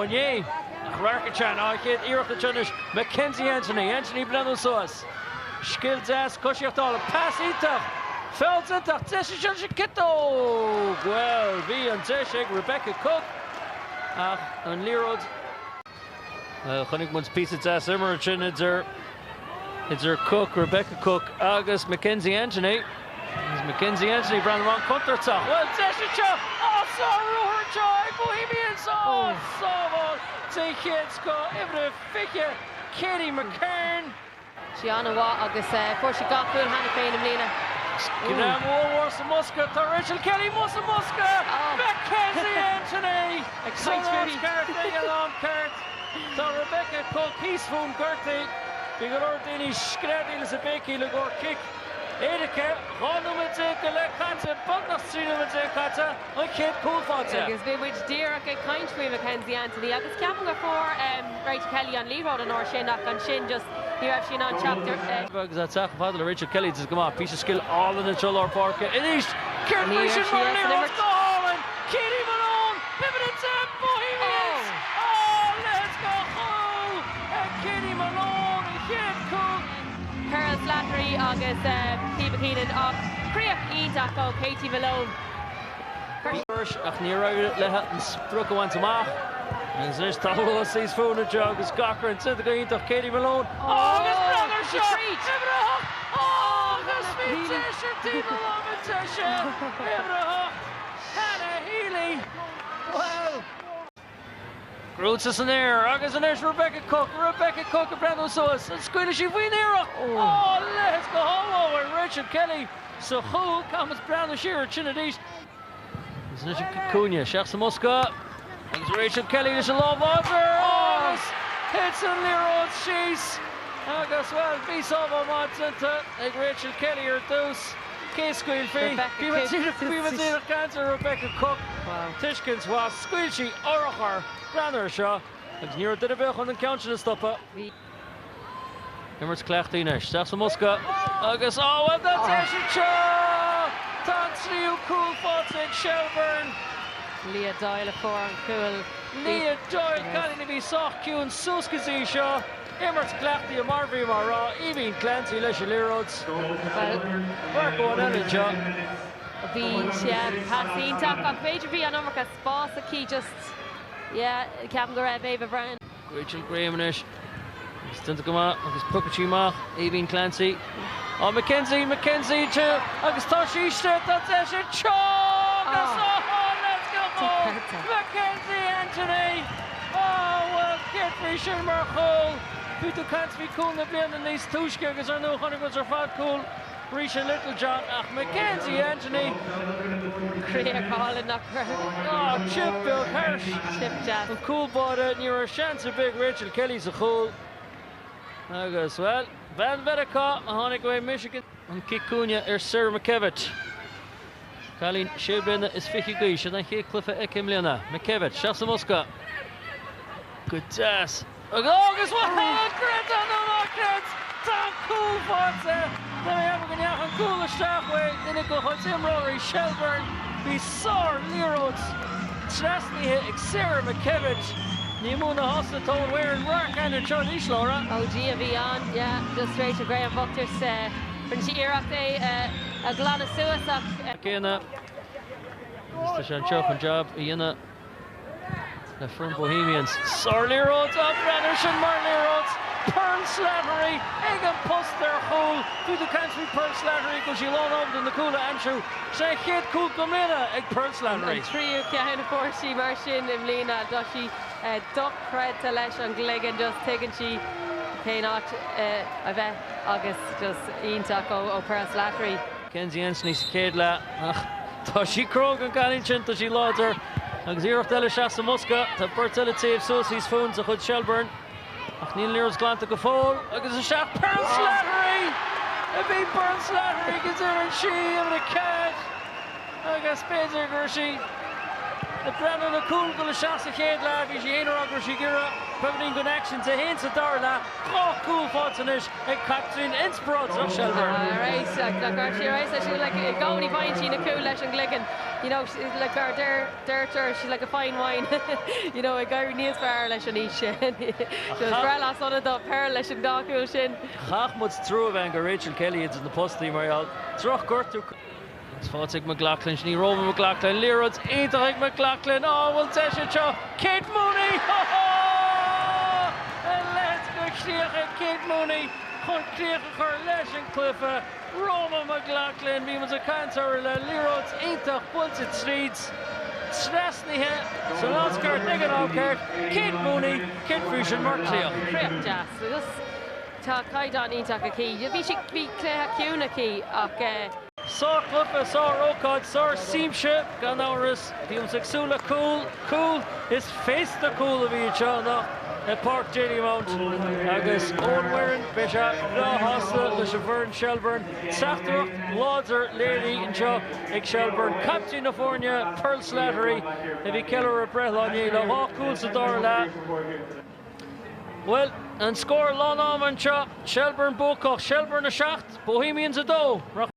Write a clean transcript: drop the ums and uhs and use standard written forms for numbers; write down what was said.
Bohemians-2 Shelbourne-7 áichéad iireachta tunis Mackenzie Anthony Brennan Soas Skills as Cushiachtal pass ítach Feld ítach Tessha Kitto well bhí an Teshig Rebecca Cook ach an Leroyd chunig muns pieces as immer chin it's her Cook Rebecca Cook agus Mackenzie Anthony Brandon Ron Kuntertach well Tessha so ruher joy Bohemians so Tchitsko Ibra Fiche Katie McKern Shiana Watt agus for she got full Hannah Fain and Lena Gidam Warwarsa Muska to Rachel Kelly Muska Mackenzie Anthony Solange Carty along Kurt to Rebecca Cook Peaceful Gertie Bigger Ordini Skredil is a Becky Legor kick Edeke, Ronumete, Lekata, Bugnastrino, Kata, I can't cool for it. Agus bhí muid díreach ag caint faoi Mackenzie Anthony agus ceapan go for Rachel Kelly on Lee Road an or sin ach an sin just here have she on chapter. Agus a teach fadal Rachel Kelly is come on piece of skill all in the Shelbourne-7 it is Kurt Mission Marley Colin Katie Malone Pivoted Bohemians let's go Katie Malone and Kate Cook Pearl Slattery agus Steve Keenan of Creach Ítach Katie Malone. Ach ní raibh lethe an sprucha bhaint amach. Agus is tábhla síos fúna jog agus gachar an tita go ítach Katie Malone. Agus brother shot! Ibrahim! Agus Vitesha Timo Lovetesha! Ibrahim! Hannah Healy! Wow! Groots an air, agus an airs Rebecca Cook and Brandon Soas, and Squiddy she win here. Let's go home over Rachel Kelly. So who comes Brandon Shearer, Chinadis? It's Nisha Kukunya, Shachsa Muska. It's Rachel Kelly, there's a love over. Hits and Leroy Shees. Agus well, Bees over Montinta, like Rachel Kelly or Deuce. Case Squilfie, Pivatina Cancer, Rebecca Cook. Tishkins was Squilshy, Orachar. Branner Shaw, agus níor did a bheith chun an count na stoppa. Immers Cleachtaine, Stefan Muska, agus well that's it Shaw! Tá tríú cool fáte Shelbourne. Leah Doyle a four and cool. Leah Doyle can't be soft cue and Suskazee Shaw. Immers Cleachtaine a Marvie Mara, Evie Clancy leis Lerods. Work one in it Shaw. Bhí Hasín tak ach féidir bhí an amachcha spás a key just ceapan go raibh Ava Brown. Rachel Graham-ish. Stinta go má agus Puckachi má Evie Clancy. Mackenzie too. Agus tá síiste tá teise Chog. Let's go Mackenzie Anthony. Well get me sin mar chul. Bhí can't be cool na blian an níos túisce agus ar nó chunig was ar fad cool. Risha Littlejohn, Mackenzie Anthony. Creach Colin nach Chip Bill Hirsch. Chip Jazz. Cool body near a chance of big Rachel Kelly's a cool. Agus well, Van Vedeca, Honigway, Michigan. And Kikunya Sir McKevitt. Colleen Shebrina is Fichi Guish and then Cliffe Ekimliana. McKevitt, Shasta Muska. Good ass. Agus what? Great on the market. Tom cool for it. Then we have a cool halfway. Then it goes Imrory, Shelbourne, be sore Lerods. Trasny hit Sarah McKevitt. Nimuna Hosta told wearing work and a Charlie Laura. Gia beyond, just straight to Graham Buckters. When she ear up a glana suicide. Again, Mr. Shanchok job, Iana. From Bohemians. Sore Lerods up, Randerson, Marley Roads. Pearl Slattery, Egan post their hole. Do the country Pearl Slattery because she loan over in the cooler anseo. Say Kate Cool Gomina, Egg Pearl Slattery. Three can of course she Marshin and Lena Doshi duck cred to Lesh and Glegan just taking she cannot I bet August just Ian Taco or Pearl Slattery. Kenzie Anthony Kedla. Doshi Krogan Gallinchin to she lauds her. Zero Della Shasta Muska to Bertella Tave Susie's phones a Hood Shelbourne. Ach Neil Lear's glanta go fall. Agus a shot Pearl Slattery. A big Pearl Slattery gets in and she over the cat. Agus Pedro Gershi. The Brandon the cool go the shots a kid lad. She ain't a rocker she gira. Putting good action to hints at Darla. Oh cool Fontanish and Catherine Innsbruck of Shelbourne. Right, like Gershi right. So she like Goni Pointy in a cool Lesh and Glicken. you know, like our Derter, she's like a fine wine. You know, a guy needs for leis an oíche. There's Brella son of the pearl leis an gacu sin. Chachmud's through van Rachel Kelly is in the postie Marial. Troch Gortu. Fátig McLaughlin, Shni Roman McLaughlin, Lerods, Eintach McLaughlin, oh, well, Tesha, Kate Mooney, and let's go, Kate Mooney, Hunt Clear, Leshin Cliffa, Roman McLaughlin, me was a cancer, Lerods, Eintach, Bullet Streets, Strasny, so that's Kurt, Nigan Alkert, Kate Mooney, Kate Fusion, Mark Cleo. Great jazz, just talk Kaidan Eintach a key, you be Clea Kuna key, okay. Sár Cluffa, Sár Ócáid, Sár Síimse, gan áras, bhíom sagsúla cool, is face the cool of each other, Páirc Dalymount, agus Owen Warren, Bishop, Ra Hosta, le Shelbourne, Shelbourne, Sachtach, Lauder, Lady, and Joe, ag Shelbourne, Captain of Ornia, Pearl Slattery, if he killer a breath on you, le Hawk cool Sadorla. Well, and score Lon Almond Chop, Shelbourne Bococh, Shelbourne a Shacht, Bohemians-2 Shelbourne-7.